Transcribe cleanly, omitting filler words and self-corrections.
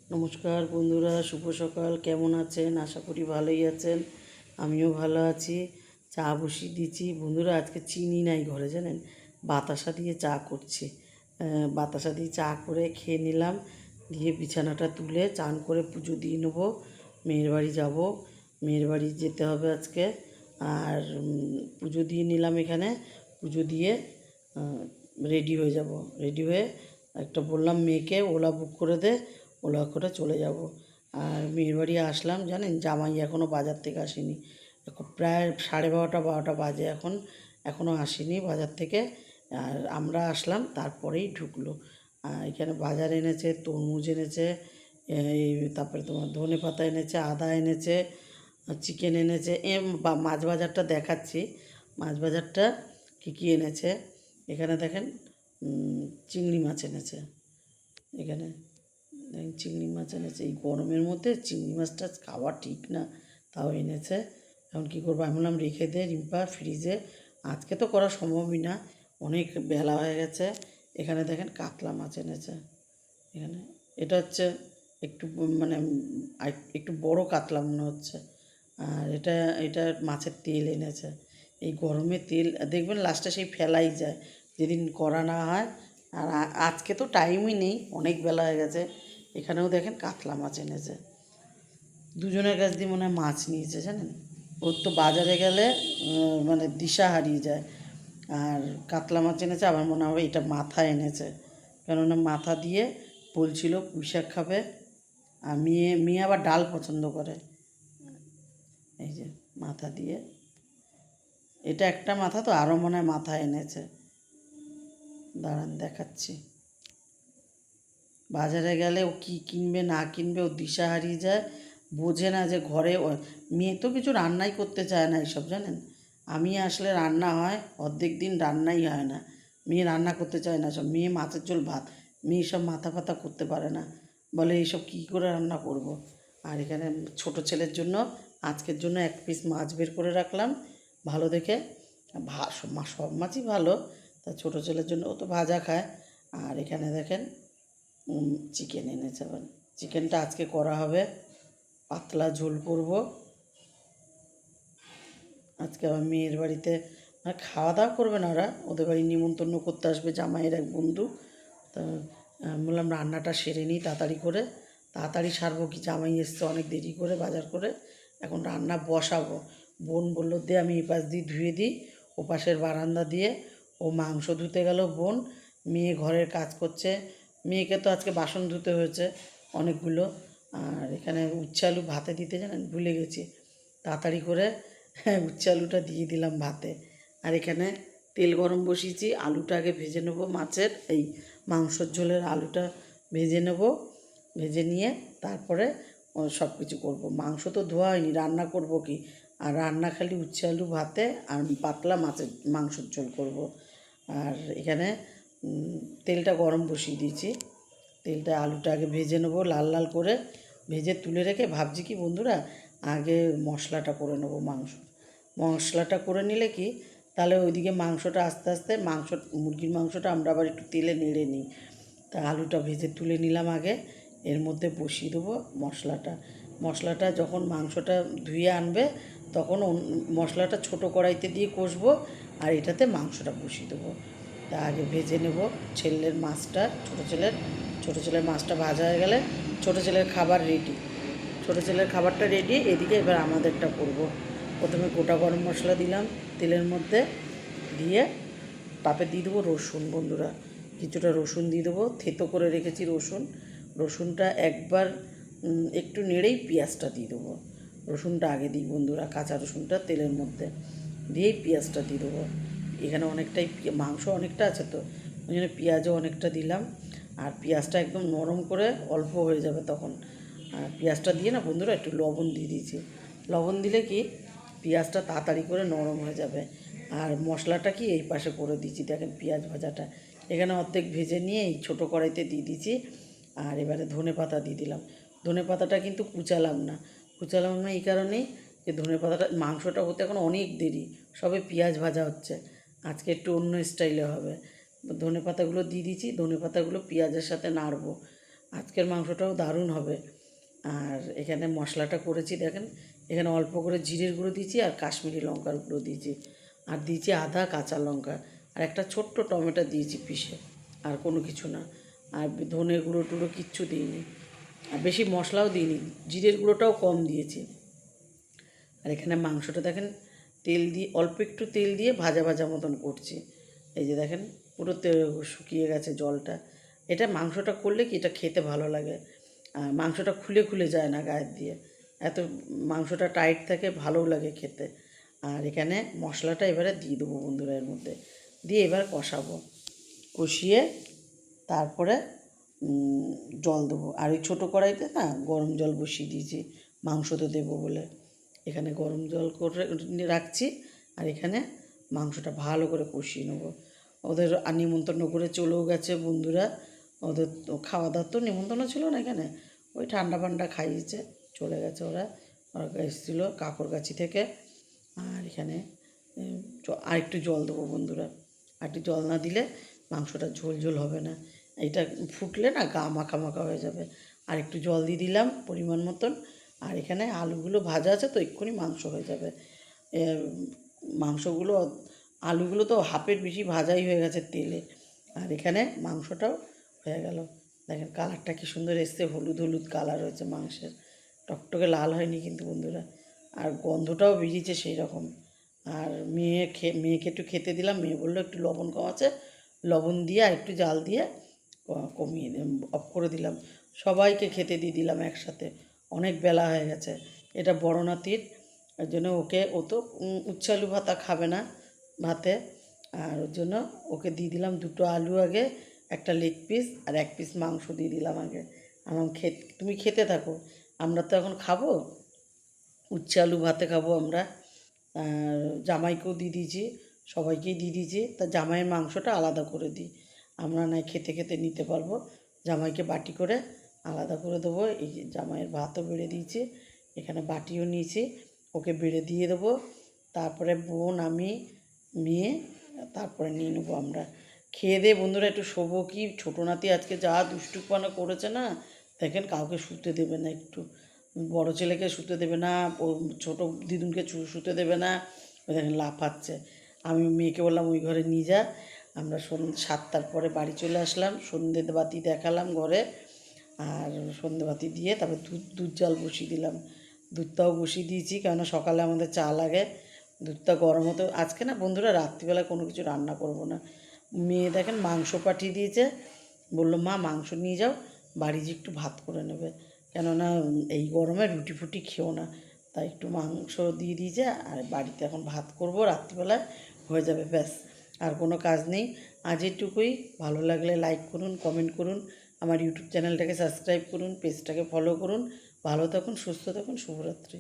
নমস্কার বন্ধুরা, শুভ সকাল। কেমন আছেন? আশা করি ভালোই আছেন। আমিও ভালো আছি। চা বসিয়ে দিয়েছি বন্ধুরা। আজকে চিনি নাই ঘরে, জানেন, বাতাসা দিয়ে চা করছি। বাতাসা দিয়ে চা করে খেয়ে নিলাম, দিয়ে বিছানাটা তুলে চান করে পুজো দিয়ে নেবো। মেয়ের বাড়ি যাব, মেয়ের বাড়ি যেতে হবে আজকে। আর পুজো দিয়ে নিলাম এখানে, পুজো দিয়ে রেডি হয়ে যাব। রেডি হয়ে একটা বললাম মেয়েকে ওলা বুক করে দে, ওলা করে চলে যাব। আর মেয়ের বাড়ি আসলাম, জানেন, জামাই এখনও বাজার থেকে আসেনি। এখন প্রায় 12:30 বাজে, এখনও আসেনি বাজার থেকে। আর আমরা আসলাম তারপরেই ঢুকলো। এখানে বাজার এনেছে, তরমুজ এনেছে, এই তারপরে তোমার ধনে পাতা এনেছে, আদা এনেছে, চিকেন এনেছে। মাছ বাজারটা দেখাচ্ছি, মাছ বাজারটা কী কী এনেছে। এখানে দেখেন, চিংড়ি মাছ এনেছে। এখানে দেখেন চিংড়ি মাছ এনেছে। এই গরমের মধ্যে চিংড়ি মাছটা খাওয়া ঠিক না, তাও এনেছে। এখন কী করবো, আমি বললাম রেখে দে রিম্পা ফ্রিজে, আজকে তো করা সম্ভবই না, অনেক বেলা হয়ে গেছে। এখানে দেখেন কাতলা মাছ এনেছে। এখানে এটা হচ্ছে একটু মানে একটু বড় কাতলা মনে হচ্ছে। আর এটা এটা মাছের তেল এনেছে। এই গরমে তেল দেখবেন লাস্টে সেই ফেলাই যায় যেদিন করা না হয়। আর আজকে তো টাইমই নেই, অনেক বেলা হয়ে গেছে। এখানেও দেখেন কাতলা মাছ এনেছে। দুজনের কাছ দিয়ে মনে হয় মাছ নিয়েছে, জানেন। ওর তো বাজারে গেলে মানে দিশা হারিয়ে যায়। আর কাতলা মাছ এনেছে, আবার মনে হয় এটা মাথা এনেছে, কেননা মাথা দিয়ে বলছিল পুঁই শাক খাবে। আর মেয়ে মেয়ে আবার ডাল পছন্দ করে। এই যে মাথা দিয়ে, এটা একটা মাথা, তো আরও মনে হয় মাথা এনেছে। দাঁড়ান দেখাচ্ছি। বাজারে গেলে ও কী কিনবে না কিনবে ও দিশা হারিয়ে যায়, বোঝে না যে ঘরে মেয়ে তো কিছু রান্নাই করতে চায় না এইসব, জানেন। আমি আসলে রান্না হয়, অর্ধেক দিন রান্নাই হয় না। মেয়ে রান্না করতে চায় না, সব মেয়ে মাছের ঝোল ভাত, মেয়ে সব মাথা ফাতা করতে পারে না, বলে এইসব কী করে রান্না করব। আর এখানে ছোট ছেলের জন্য আজকের জন্য 1 পিস মাছ বের করে রাখলাম ভালো দেখে। সব মাছই ভালো, তা ছোটো ছেলের জন্য ও তো ভাজা খায়। আর এখানে দেখেন চিকেন এনেছে। আবার চিকেনটা আজকে করা হবে, পাতলা ঝোল করব আজকে। আবার মেয়ের বাড়িতে খাওয়া দাওয়া করবে না ওরা, ওদের বাড়ি নিমন্ত্রণ করতে আসবে জামাইয়ের এক বন্ধু। তা বললাম রান্নাটা সেরে নিই তাড়াতাড়ি করে, তাড়াতাড়ি সারবো কি, জামাই এসছে অনেক দেরি করে বাজার করে, এখন রান্না বসাবো। বোন বললো দে আমি এই পাশ দিয়ে ধুয়ে দিই, ও পাশের বারান্দা দিয়ে। ও মাংস ধুতে গেল বোন, মেয়ে ঘরের কাজ করছে। মেয়েকে তো আজকে বাসন ধুতে হয়েছে অনেকগুলো। আর এখানে উচ্ছে আলু ভাতে দিতে, জানেন, ভুলে গেছি। তাড়াতাড়ি করে উচ্ছে আলুটা দিয়ে দিলাম ভাতে। আর এখানে তেল গরম বসিয়েছি, আলুটা আগে ভেজে নেবো, মাছের এই মাংসর ঝোলের আলুটা ভেজে নেব। ভেজে নিয়ে তারপরে সব কিছু করবো। মাংস তো ধোয়া হয়নি, রান্না করব কি, আর রান্না খালি উচ্ছে আলু ভাতে আর পাতলা মাছের মাংসর ঝোল করব। আর এখানে তেলটা গরম বসিয়ে দিয়েছি, তেলটা আলুটা আগে ভেজে নেবো লাল লাল করে, ভেজে তুলে রেখে ভাবছি কি বন্ধুরা, আগে মশলাটা করে নেবো। মশলাটা করে নিলে কি, তাহলে ওইদিকে মাংসটা আস্তে আস্তে মুরগির মাংসটা আমরা আবার একটু তেলে নেড়ে নিই। তা আলুটা ভেজে তুলে নিলাম আগে, এর মধ্যে বসিয়ে দেবো মশলাটা যখন মাংসটা ধুয়ে আনবে তখন মশলাটা ছোটো কড়াইতে দিয়ে কষবো, আর এটাতে মাংসটা বসিয়ে দেবো। তা আগে ভেজে নেব ছেলের মাছটা, ছোটো ছেলের মাছটা ভাজা হয়ে গেলে ছোটো ছেলের খাবার রেডি, ছোটো ছেলের খাবারটা রেডি। এদিকে এবার আমাদেরটা করব। প্রথমে গোটা গরম মশলা দিলাম তেলের মধ্যে, দিয়ে তারপরে দিয়ে দেবো রসুন বন্ধুরা, কিছুটা রসুন দিয়ে দেবো, থেতো করে রেখেছি রসুনটা একবার একটু নেড়েই পেঁয়াজটা দিয়ে দেবো। রসুনটা আগে দিই বন্ধুরা, কাঁচা রসুনটা তেলের মধ্যে দিয়েই পেঁয়াজটা দিয়ে দেবো। এখানে অনেকটাই মাংস অনেকটা আছে, তো ওই জন্য পেঁয়াজও অনেকটা দিলাম। আর পেঁয়াজটা একদম নরম করে অল্প হয়ে যাবে তখন। আর পেঁয়াজটা দিয়ে না বন্ধুরা একটু লবণ দিয়ে দিয়েছি, লবণ দিলে কি পেঁয়াজটা তাড়াতাড়ি করে নরম হয়ে যাবে। আর মশলাটা কি এই পাশে করে দিয়েছি, দেখেন পেঁয়াজ ভাজাটা এখানে অর্ধেক ভেজে নিয়ে এই ছোটো কড়াইতে দিয়ে দিয়েছি। আর এবারে ধনে পাতা দিয়ে দিলাম। ধনে পাতাটা কিন্তু কুচালাম না এই কারণেই যে ধনে পাতাটা, মাংসটা হতে এখন অনেক দেরি, সবে পেঁয়াজ ভাজা হচ্ছে, আজকে একটু অন্য স্টাইলে হবে। ধনে পাতাগুলো দিয়ে দিয়েছি, ধনে পাতাগুলো পেঁয়াজের সাথে নাড়বো। আজকের মাংসটাও দারুণ হবে। আর এখানে মশলাটা করেছি দেখেন, এখানে অল্প করে জিরের গুঁড়ো দিয়েছি আর কাশ্মীরি লঙ্কার গুঁড়ো দিয়েছি, আর দিয়েছি আদা কাঁচা লঙ্কা, আর একটা ছোট্ট টমেটো দিয়েছি পিষে, আর কোনো কিছু না। আর ধনে গুঁড়ো টুড়ো কিচ্ছু দিইনি, আর বেশি মশলাও দিইনি, জিরের গুঁড়োটাও কম দিয়েছি। আর এখানে মাংসটা দেখেন তেল দিয়ে, অল্প একটু তেল দিয়ে ভাজা ভাজা মতন করছি। এই যে দেখেন পুরো শুকিয়ে গেছে জলটা। এটা মাংসটা করলে কি এটা খেতে ভালো লাগে, আর মাংসটা খুলে খুলে যায় না গায়ের দিয়ে, এত মাংসটা টাইট থাকে, ভালোও লাগে খেতে। আর এখানে মশলাটা এবারে দিয়ে দেবো বন্ধুরা, এর মধ্যে দিয়ে এবার কষাবো, কষিয়ে তারপরে জল দেবো। আর ওই ছোটো কড়াইতে না গরম জল বসিয়ে দিয়েছি মাংসতে দেবো বলে, এখানে গরম জল করে রাখছি। আর এখানে মাংসটা ভালো করে কষিয়ে নেবো। ওদের নিমন্ত্রণ করে চলেও গেছে বন্ধুরা, ওদের তো খাওয়া দাওয়ার তো নিমন্ত্রণ ছিল না এখানে, ওই ঠান্ডা ফান্ডা খাইয়েছে, চলে গেছে ওরা। ওরা এসেছিলো কাকরগাছি থেকে। আর এখানে আর একটু জল দেবো বন্ধুরা, আর একটু জল না দিলে মাংসটা ঝোল ঝোল হবে না, এটা ফুটলে না গা মাখা মাখা হয়ে যাবে। আর একটু জল দিয়ে দিলাম পরিমাণ মতন। আর এখানে আলুগুলো ভাজা আছে তো এক্ষুনি মাংস হয়ে যাবে। মাংসগুলো, আলুগুলো তো হাফের বেশি ভাজাই হয়ে গেছে তেলে। আর এখানে মাংসটাও হয়ে গেল, দেখেন কালারটা কি সুন্দর এসছে, হলুদ হলুদ কালার হয়েছে মাংসের, টকটকে লাল হয়নি কিন্তু বন্ধুরা। আর গন্ধটাও বেরিয়েছে সেই রকম। আর মেয়েকে একটু খেতে দিলাম, মেয়ে বললো একটু লবণ কম আছে, লবণ দিয়ে আর একটু জাল দিয়ে কমিয়ে অফ করে দিলাম। সবাইকে খেতে দিয়ে দিলাম একসাথে, অনেক বেলা হয়ে গেছে। এটা বড় নাতির, ওই জন্য ও তো উচ্ছে আলু ভাতা খাবে না ভাতে, আর ওর জন্য ওকে দিয়ে দিলাম দুটো আলু আগে, একটা লেগ পিস আর এক পিস মাংস দিয়ে দিলাম আগে। আমার তুমি খেতে থাকো, আমরা তো এখন খাবো, উচ্ছে আলু ভাতে খাবো আমরা। আর জামাইকেও দিয়ে দিয়েছি, সবাইকেই দিয়ে দিয়েছি। তা জামাইয়ের মাংসটা আলাদা করে দিই, আমরা নয় খেতে খেতে নিতে পারবো। জামাইকে বাটি করে আলাদা করে দেবো। এই যে জামাইয়ের ভাতও বেড়ে দিয়েছি, এখানে বাটিও নিয়েছি, ওকে বেড়ে দিয়ে দেবো। তারপরে বোন, আমি, মেয়ে, তারপরে নিয়ে নেবো আমরা। খেয়ে দিয়ে বন্ধুরা একটু শোবো, কি ছোটো নাতি আজকে যা দুষ্টুপানা করেছে না, দেখেন কাউকে শুতে দেবে না, একটু বড় ছেলেকে শুতে দেবে না, ও ছোটো দিদুনকে শুতে দেবে না, ওই দেখেন লাফাচ্ছে। আমি মেয়েকে বললাম ওই ঘরে নিয়ে যা। আমরা 7টার পরে বাড়ি চলে আসলাম, সন্ধ্যে বাতি দেখালাম ঘরে, আর সন্ধ্যে বাতি দিয়ে তারপর দুধ জাল বসিয়ে দিলাম। দুধটাও বসিয়ে দিয়েছি, কেননা সকালে আমাদের চা লাগে। দুধটা গরম হতো। আজকে না বন্ধুরা রাত্রিবেলা কোনো কিছু রান্না করব না। মেয়ে দেখেন মাংস পাঠিয়ে দিয়েছে, বললো মা মাংস নিয়ে যাও, বাড়ি যে একটু ভাত করে নেবে, কেননা এই গরমে রুটি ফুটি খেও না, তাই একটু মাংস দিয়ে দিয়েছে। আর বাড়িতে এখন ভাত করব রাত্রিবেলায়, হয়ে যাবে ব্যাস, আর কোনো কাজ নেই। আজ এটুকুই। ভালো লাগলে লাইক করুন, কমেন্ট করুন, আমার ইউটিউব চ্যানেলটাকে সাবস্ক্রাইব করুন, পেজটাকে ফলো করুন। ভালো থাকুন, সুস্থ থাকুন, শুভরাত্রি।